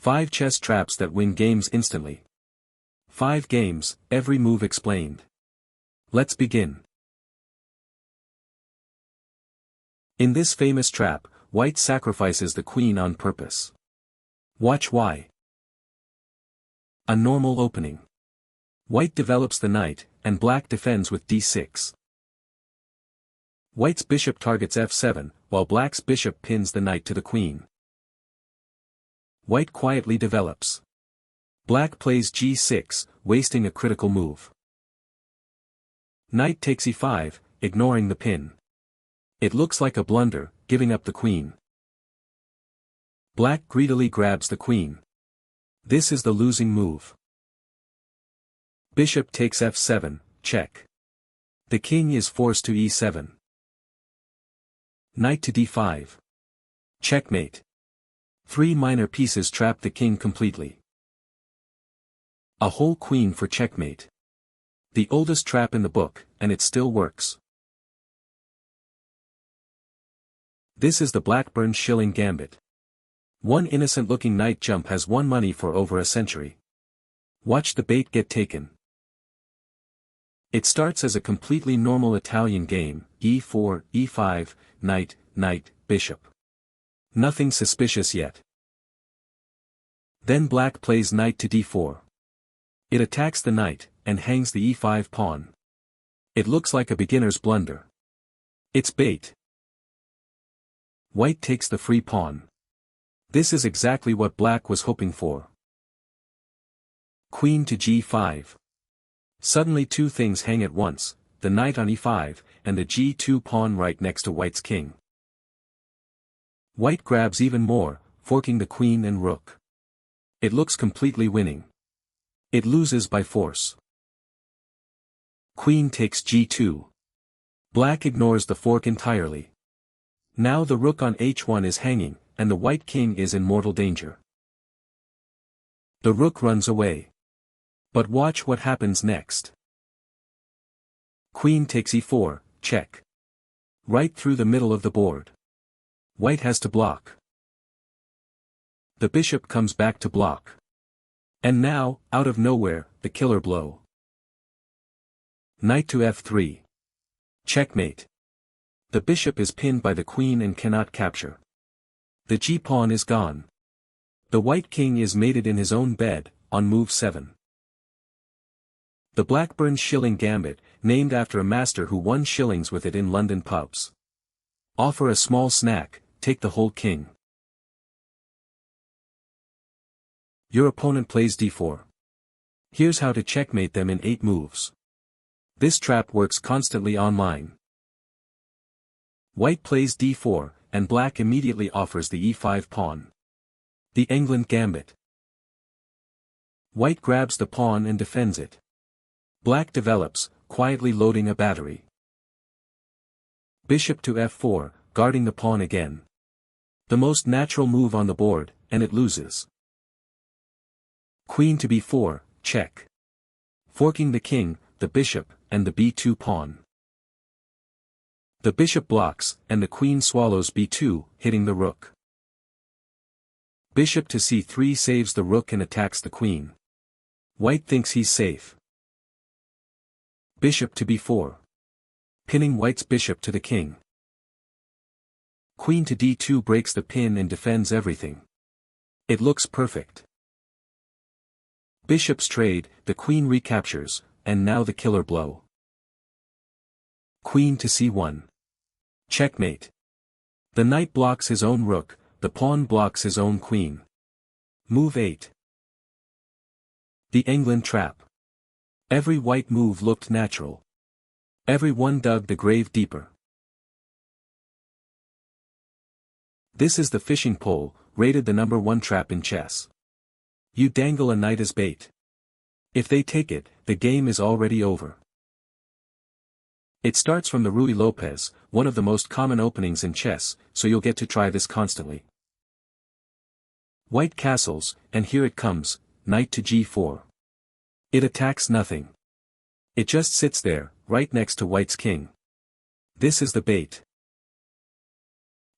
5 chess traps that win games instantly. 5 games, every move explained. Let's begin. In this famous trap, white sacrifices the queen on purpose. Watch why. A normal opening. White develops the knight, and black defends with d6. White's bishop targets f7, while black's bishop pins the knight to the queen. White quietly develops. Black plays g6, wasting a critical move. Knight takes e5, ignoring the pin. It looks like a blunder, giving up the queen. Black greedily grabs the queen. This is the losing move. Bishop takes f7, check. The king is forced to e7. Knight to d5. Checkmate. 3 minor pieces trap the king completely. A whole queen for checkmate. The oldest trap in the book, and it still works. This is the Blackburn-Schilling Gambit. One innocent-looking knight jump has won money for over a century. Watch the bait get taken. It starts as a completely normal Italian game, e4, e5, knight, knight, bishop. Nothing suspicious yet. Then black plays knight to d4. It attacks the knight, and hangs the e5 pawn. It looks like a beginner's blunder. It's bait. White takes the free pawn. This is exactly what black was hoping for. Queen to g5. Suddenly 2 things hang at once, the knight on e5, and the g2 pawn right next to white's king. White grabs even more, forking the queen and rook. It looks completely winning. It loses by force. Queen takes g2. Black ignores the fork entirely. Now the rook on h1 is hanging, and the white king is in mortal danger. The rook runs away. But watch what happens next. Queen takes e4, check. Right through the middle of the board. White has to block. The bishop comes back to block. And now, out of nowhere, the killer blow. Knight to f3. Checkmate. The bishop is pinned by the queen and cannot capture. The g-pawn is gone. The white king is mated in his own bed, on move 7. The Blackburn-Schilling Gambit, named after a master who won shillings with it in London pubs. Offer a small snack, take the whole king. Your opponent plays d4. Here's how to checkmate them in 8 moves. This trap works constantly online. White plays d4, and black immediately offers the e5 pawn. The Englund Gambit. White grabs the pawn and defends it. Black develops, quietly loading a battery. Bishop to f4, guarding the pawn again. The most natural move on the board, and it loses. Queen to b4, check. Forking the king, the bishop, and the b2 pawn. The bishop blocks, and the queen swallows b2, hitting the rook. Bishop to c3 saves the rook and attacks the queen. White thinks he's safe. Bishop to b4. Pinning white's bishop to the king. Queen to d2 breaks the pin and defends everything. It looks perfect. Bishops trade, the queen recaptures, and now the killer blow. Queen to c1. Checkmate. The knight blocks his own rook, the pawn blocks his own queen. Move 8. The Englund trap. Every white move looked natural. Every one dug the grave deeper. This is the fishing pole, rated the #1 trap in chess. You dangle a knight as bait. If they take it, the game is already over. It starts from the Ruy Lopez, one of the most common openings in chess, so you'll get to try this constantly. White castles, and here it comes, knight to g4. It attacks nothing. It just sits there, right next to white's king. This is the bait.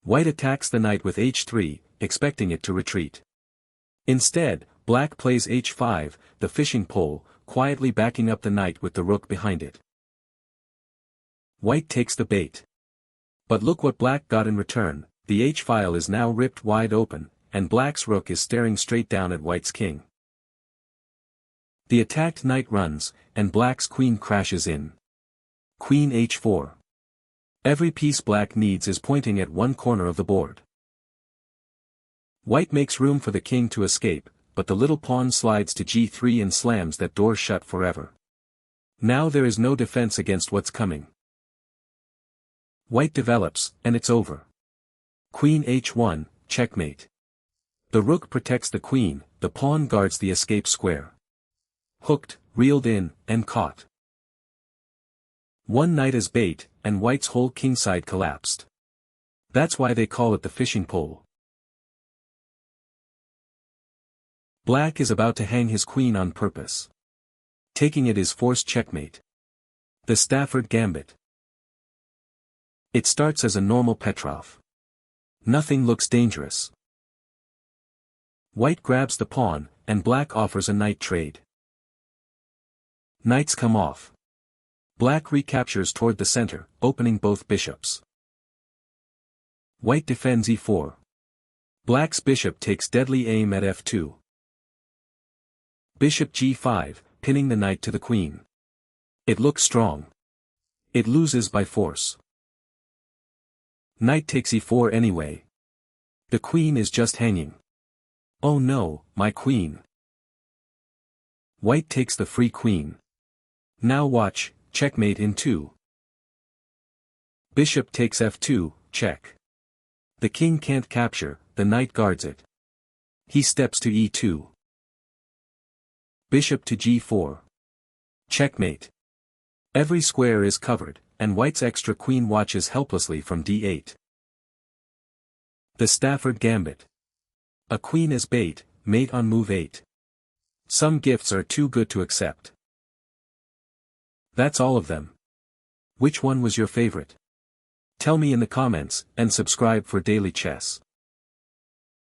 White attacks the knight with h3, expecting it to retreat. Instead, black plays h5, the fishing pole, quietly backing up the knight with the rook behind it. White takes the bait. But look what black got in return, the h-file is now ripped wide open, and black's rook is staring straight down at white's king. The attacked knight runs, and black's queen crashes in. Queen h4. Every piece black needs is pointing at one corner of the board. White makes room for the king to escape, but the little pawn slides to g3 and slams that door shut forever. Now there is no defense against what's coming. White develops, and it's over. Queen h1, checkmate. The rook protects the queen, the pawn guards the escape square. Hooked, reeled in, and caught. One knight as bait, and white's whole kingside collapsed. That's why they call it the fishing pole. Black is about to hang his queen on purpose. Taking it is forced checkmate. The Stafford Gambit. It starts as a normal Petrov. Nothing looks dangerous. White grabs the pawn, and black offers a knight trade. Knights come off. Black recaptures toward the center, opening both bishops. White defends e4. Black's bishop takes deadly aim at f2. Bishop g5, pinning the knight to the queen. It looks strong. It loses by force. Knight takes e4 anyway. The queen is just hanging. Oh no, my queen. White takes the free queen. Now watch, checkmate in 2. Bishop takes f2, check. The king can't capture, the knight guards it. He steps to e2. Bishop to g4. Checkmate. Every square is covered, and white's extra queen watches helplessly from d8. The Stafford Gambit. A queen as bait, mate on move 8. Some gifts are too good to accept. That's all of them. Which one was your favorite? Tell me in the comments, and subscribe for daily chess.